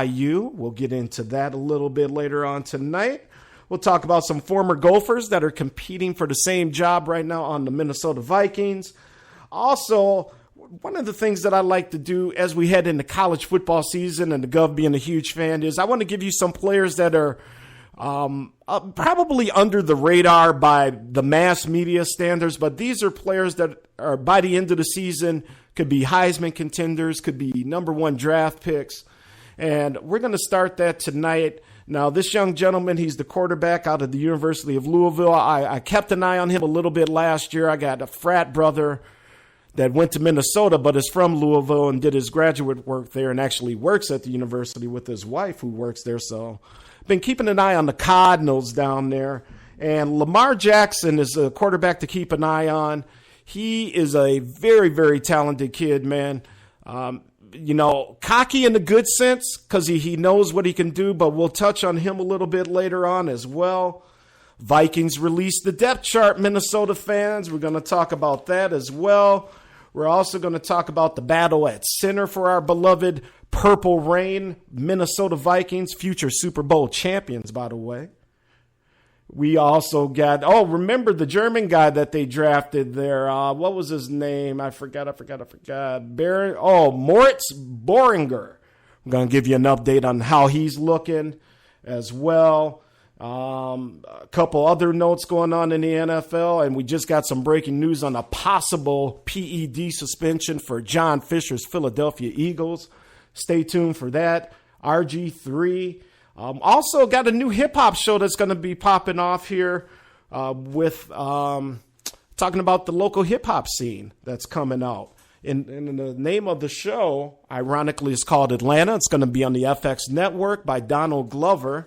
IU. We'll get into that a little bit later on tonight. We'll talk about some former Gophers that are competing for the same job right now on the Minnesota Vikings. Also, one of the things that I like to do as we head into college football season, and the Gov being a huge fan, is I want to give you some players that are probably under the radar by the mass media standards, but these are players that are, by the end of the season, could be Heisman contenders, could be number one draft picks. And we're going to start that tonight. Now, this young gentleman, he's the quarterback out of the University of Louisville. I kept an eye on him a little bit last year. I got a frat brother that went to Minnesota but is from Louisville and did his graduate work there and actually works at the university with his wife who works there. So been keeping an eye on the Cardinals down there. And Lamar Jackson is a quarterback to keep an eye on. He is a very, very talented kid, man. Cocky in the good sense because he knows what he can do, but we'll touch on him a little bit later on as well. Vikings released the depth chart, Minnesota fans. We're going to talk about that as well. We're also going to talk about the battle at center for our beloved Purple Rain Minnesota Vikings, future Super Bowl champions, by the way. We also got, remember the German guy that they drafted there? What was his name? I forgot. Moritz Boringer. I'm going to give you an update on how he's looking as well. A couple other notes going on in the NFL, and we just got some breaking news on a possible PED suspension for John Fisher's Philadelphia Eagles. Stay tuned for that. RG3. Also got a new hip-hop show that's going to be popping off here with talking about the local hip-hop scene that's coming out. And the name of the show, ironically, is called Atlanta. It's going to be on the FX network by Donald Glover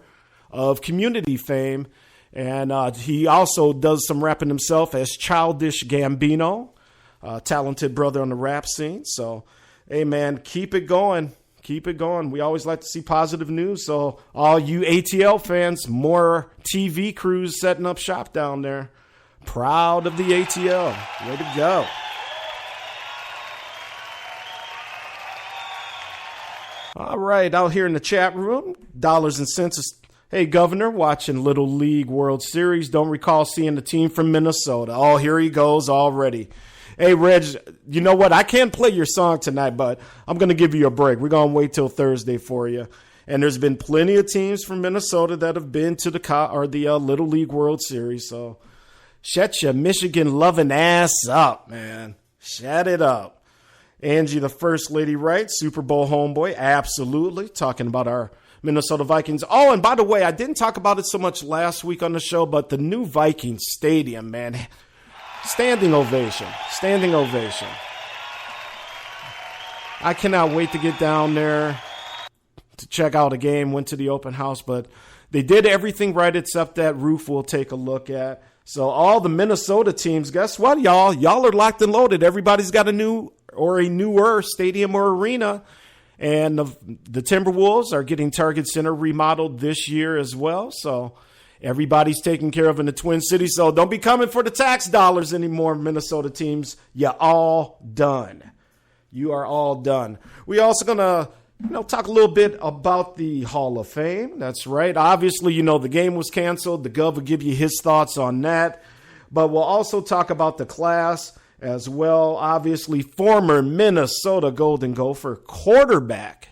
of Community fame. And he also does some rapping himself as Childish Gambino, talented brother on the rap scene. So, hey, man, keep it going. Keep it going. We always like to see positive news. So all you ATL fans, more TV crews setting up shop down there. Proud of the ATL. Way to go. All right, out here in the chat room, dollars and cents is, hey, Governor, watching Little League World Series. Don't recall seeing the team from Minnesota. Oh, here he goes already. Hey, Reg, you know what? I can't play your song tonight, but I'm going to give you a break. We're going to wait till Thursday for you. And there's been plenty of teams from Minnesota that have been to the Little League World Series. So shut your Michigan loving ass up, man. Shut it up. Angie, the First Lady, right? Super Bowl homeboy. Absolutely. Talking about our Minnesota Vikings. Oh, and by the way, I didn't talk about it so much last week on the show, but the new Vikings Stadium, man. Standing ovation. Standing ovation. I cannot wait to get down there to check out a game. Went to the open house, but they did everything right except that roof we'll take a look at. So all the Minnesota teams, guess what, y'all? Y'all are locked and loaded. Everybody's got a new or a newer stadium or arena. And the Timberwolves are getting Target Center remodeled this year as well. So everybody's taken care of in the Twin Cities. So don't be coming for the tax dollars anymore, Minnesota teams. You're all done. You are all done. We also going to talk a little bit about the Hall of Fame. That's right. Obviously, the game was canceled. The Gov will give you his thoughts on that. But we'll also talk about the class as well. Obviously, former Minnesota Golden Gopher quarterback,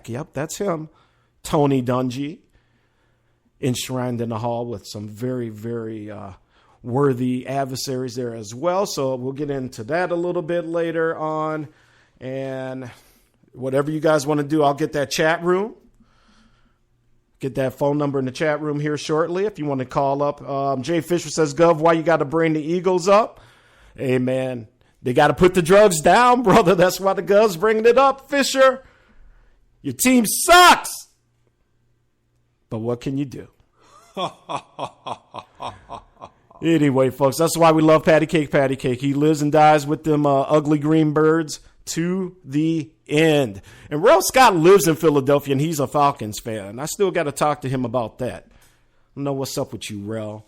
yep, that's him, Tony Dungy, enshrined in the hall with some very, very worthy adversaries there as well. So we'll get into that a little bit later on. And whatever you guys want to do, I'll get that chat room. Get that phone number in the chat room here shortly if you want to call up. Jay Fisher says, Gov, why you got to bring the Eagles up? Hey, man, they got to put the drugs down, brother. That's why the Gov's bringing it up, Fisher. Your team sucks. But what can you do? Anyway, folks, that's why we love Patty Cake. He lives and dies with them ugly green birds to the end. And Rel Scott lives in Philadelphia, and he's a Falcons fan. I still got to talk to him about that. I don't know what's up with you, Rel.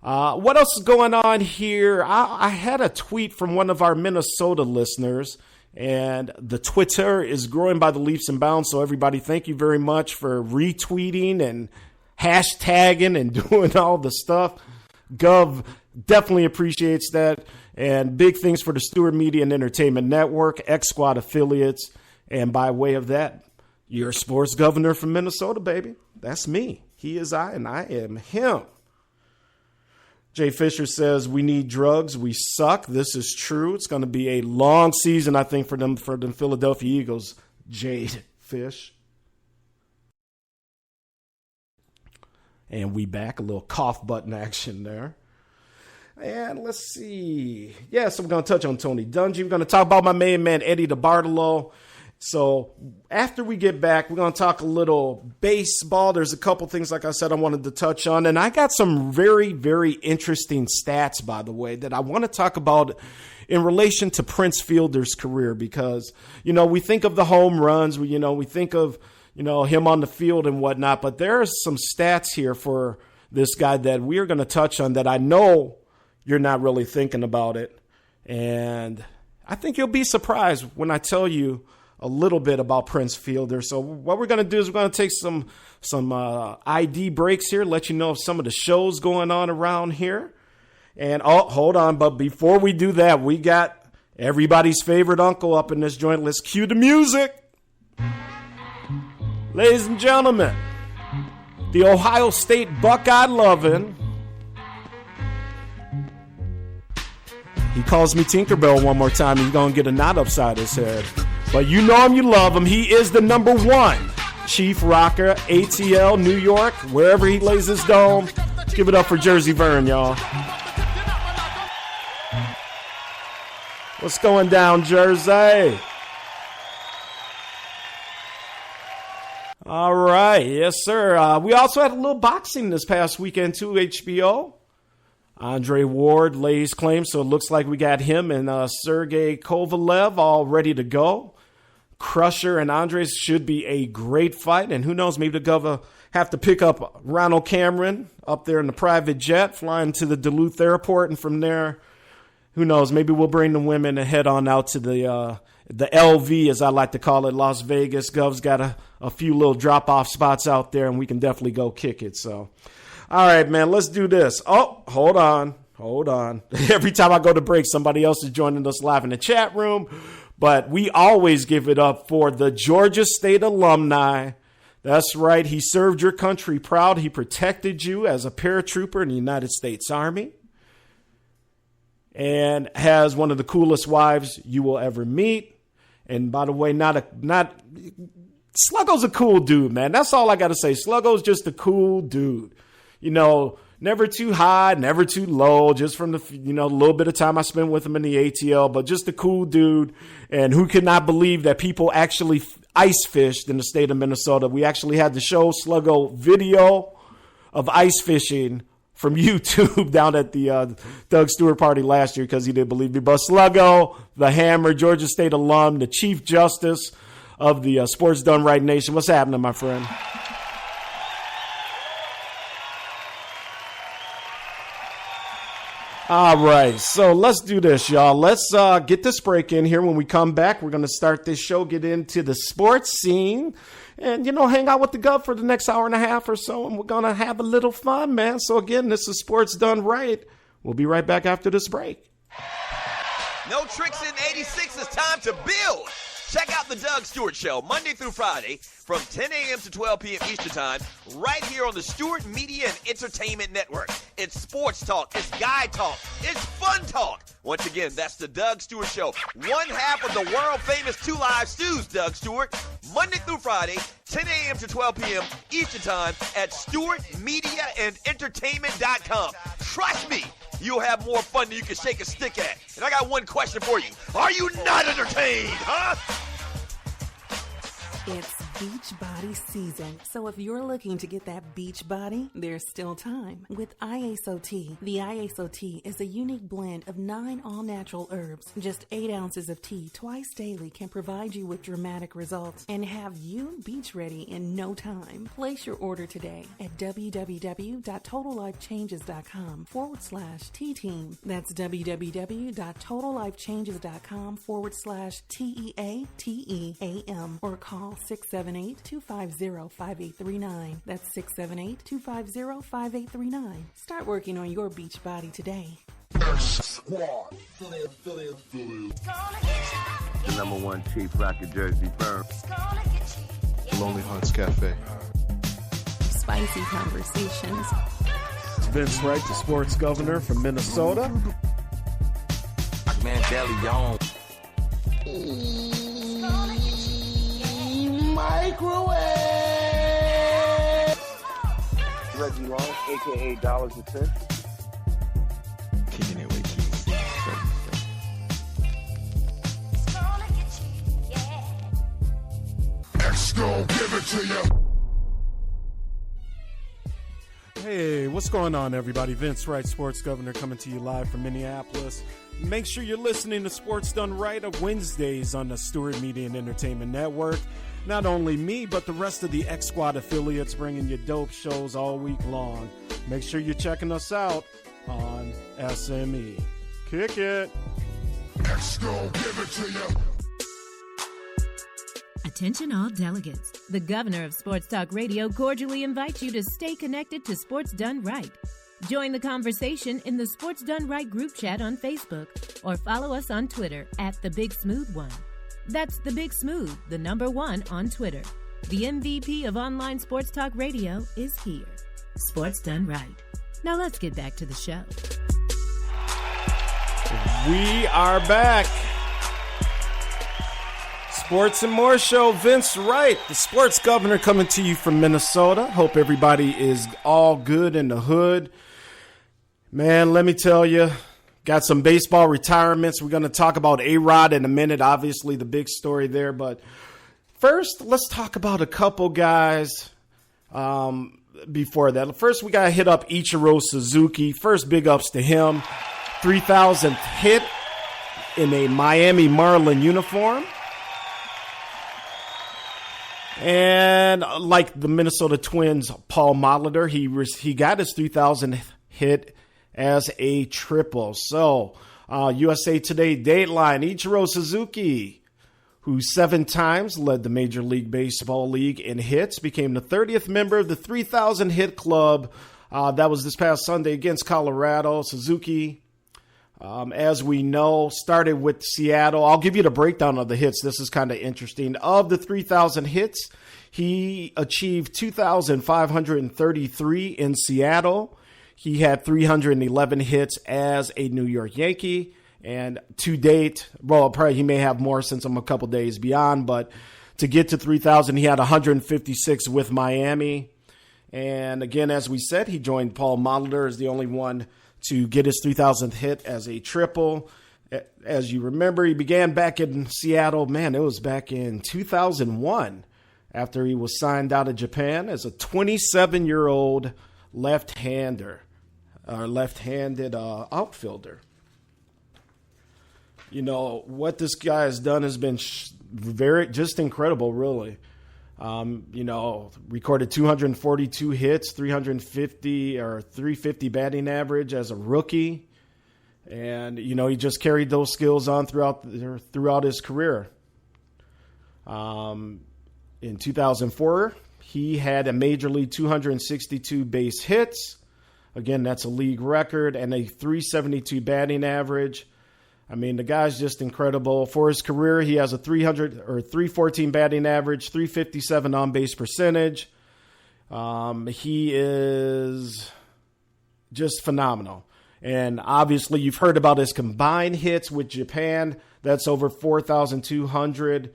What else is going on here? I had a tweet from one of our Minnesota listeners, And the Twitter is growing by the leaps and bounds. So everybody, thank you very much for retweeting and hashtagging and doing all the stuff. Gov definitely appreciates that. And big things for the Stewart Media and Entertainment Network, X Squad affiliates. And by way of that, your sports governor from Minnesota, baby. That's me. He is I, and I am him. Jay Fisher says, we need drugs. We suck. This is true. It's going to be a long season, I think, for the Philadelphia Eagles. Jade Fish. And we back. A little cough button action there. And let's see. So we're going to touch on Tony Dungy. We're going to talk about my main man, Eddie DeBartolo. So after we get back, we're going to talk a little baseball. There's a couple things, like I said, I wanted to touch on. And I got some very, very interesting stats, by the way, that I want to talk about in relation to Prince Fielder's career. Because, we think of the home runs, we think of, him on the field and whatnot. But there are some stats here for this guy that we are going to touch on that I know you're not really thinking about it. And I think you'll be surprised when I tell you a little bit about Prince Fielder. So what we're going to do is we're going to take some ID breaks here, let you know of some of the shows going on around here. And hold on, but before we do that, we got everybody's favorite uncle up in this joint. Let's cue the music. Ladies and gentlemen, the Ohio State Buckeye lovin'. He calls me Tinkerbell one more time. He's going to get a knot upside his head. But you know him, you love him. He is the number one Chief Rocker, ATL, New York, wherever he lays his dome. Give it up for Jersey Vern, y'all. What's going down, Jersey? All right. Yes, sir. We also had a little boxing this past weekend, too, HBO. Andre Ward lays claim, so it looks like we got him and Sergey Kovalev all ready to go. Crusher and Andres should be a great fight, and who knows, maybe the Gov have to pick up Ronald Cameron up there in the private jet, flying to the Duluth airport, and from there, who knows, maybe we'll bring the women and head on out to the LV, as I like to call it, Las Vegas. Gov's got a few little drop-off spots out there, and we can definitely go kick it, so. All right, man, let's do this. Oh, hold on. Every time I go to break, somebody else is joining us live in the chat room. But we always give it up for the Georgia State alumni. That's right. He served your country proud. He protected you as a paratrooper in the United States Army. And has one of the coolest wives you will ever meet. And by the way, Sluggo's a cool dude, man. That's all I got to say. Sluggo's just a cool dude. Never too high, never too low, just from the, little bit of time I spent with him in the ATL, but just a cool dude. And who could not believe that people actually ice fished in the state of Minnesota? We actually had to show Sluggo video of ice fishing from YouTube down at the Doug Stewart party last year because he didn't believe me. But Sluggo, the Hammer, Georgia State alum, the Chief Justice of the Sports Done Right Nation. What's happening, my friend? All right, so let's do this, y'all. Let's get this break in here. When we come back, we're going to start this show, get into the sports scene, and, hang out with the Gov for the next hour and a half or so, and we're going to have a little fun, man. So, again, this is Sports Done Right. We'll be right back after this break. No tricks in 86. It's time to build. Check out the Doug Stewart Show Monday through Friday from 10 a.m. to 12 p.m. Eastern Time right here on the Stewart Media and Entertainment Network. It's sports talk. It's guy talk. It's fun talk. Once again, that's the Doug Stewart Show. One half of the world-famous Two Live Stews, Doug Stewart, Monday through Friday, 10 a.m. to 12 p.m. Eastern Time at StewartMediaandEntertainment.com. Trust me, you'll have more fun than you can shake a stick at. And I got one question for you. Are you not entertained, huh? It's beach body season. So if you're looking to get that beach body, there's still time. With IASO Tea, the IASO Tea is a unique blend of 9 all-natural herbs. Just 8 ounces of tea twice daily can provide you with dramatic results and have you beach ready in no time. Place your order today at www.totallifechanges.com/tea-team. That's www.totallifechanges.com/TEATEAM or call 678-250-5839. That's 678-250-5839. Start working on your beach body today. The number one chief rocket Jersey Vern. Lonely Hearts Cafe. Spicy conversations. It's Vince Wright, the sports governor from Minnesota. Man, Deleon. Microwave. Reggie Long, a.k.a. Dollars and Cents. Kicking it with Keith. Give it to you. Hey, what's going on, everybody? Vince Wright, sports governor, coming to you live from Minneapolis. Make sure you're listening to Sports Done Right on Wednesdays on the Stewart Media and Entertainment Network. Not only me, but the rest of the X Squad affiliates bringing you dope shows all week long. Make sure you're checking us out on SME. Kick it. Give it to you. Attention all delegates. The governor of Sports Talk Radio cordially invites you to stay connected to Sports Done Right. Join the conversation in the Sports Done Right group chat on Facebook or follow us on Twitter at The Big Smooth One. That's The Big Smooth, the number 1 on Twitter. The MVP of online Sports Talk Radio is here. Sports Done Right. Now let's get back to the show. We are back. Sports and More Show. Vince Wright, the sports governor, coming to you from Minnesota. Hope everybody is all good in the hood. Man, let me tell you, got some baseball retirements. We're going to talk about A-Rod in a minute, obviously the big story there. But first, let's talk about a couple guys before that. First, we got to hit up Ichiro Suzuki. First, big ups to him. 3,000th hit in a Miami Marlin uniform. And like the Minnesota Twins, Paul Molitor, he got his 3,000th hit as a triple. So, USA Today Dateline, Ichiro Suzuki, who 7 times led the Major League Baseball League in hits, became the 30th member of the 3,000 hit club. That was this past Sunday against Colorado. Suzuki, as we know, started with Seattle. I'll give you the breakdown of the hits. This is kind of interesting. Of the 3,000 hits, he achieved 2,533 in Seattle. He had 311 hits as a New York Yankee. And to date, well, probably he may have more since I'm a couple days beyond, but to get to 3,000, he had 156 with Miami. And again, as we said, he joined Paul Molitor as the only one to get his 3,000th hit as a triple. As you remember, he began back in Seattle. Man, it was back in 2001 after he was signed out of Japan as a 27-year-old left-handed outfielder. You know, what this guy has done has been just incredible, really. Recorded 242 hits, 350 batting average as a rookie. And, he just carried those skills on throughout his career. In 2004, he had a Major League 262 base hits. Again, that's a league record, and a 372 batting average. I mean, the guy's just incredible. For his career, he has a 314 batting average, 357 on-base percentage. He is just phenomenal. And obviously, you've heard about his combined hits with Japan. That's over 4,200.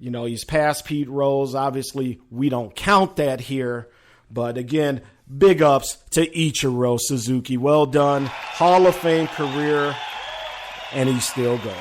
He's past Pete Rose. Obviously, we don't count that here. But again, big ups to Ichiro Suzuki. Well done. Hall of Fame career. And he's still going.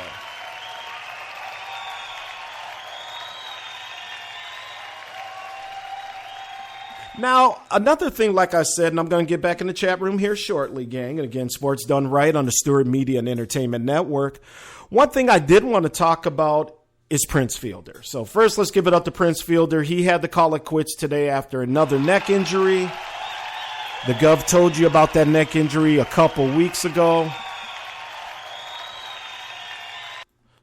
Now, another thing, like I said, and I'm going to get back in the chat room here shortly, gang. And again, Sports Done Right on the Stewart Media and Entertainment Network. One thing I did want to talk about is Prince Fielder. So first, let's give it up to Prince Fielder. He had to call it quits today after another neck injury. The Gov told you about that neck injury a couple weeks ago.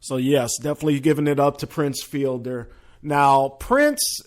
So yes, definitely giving it up to Prince Fielder. Now, Prince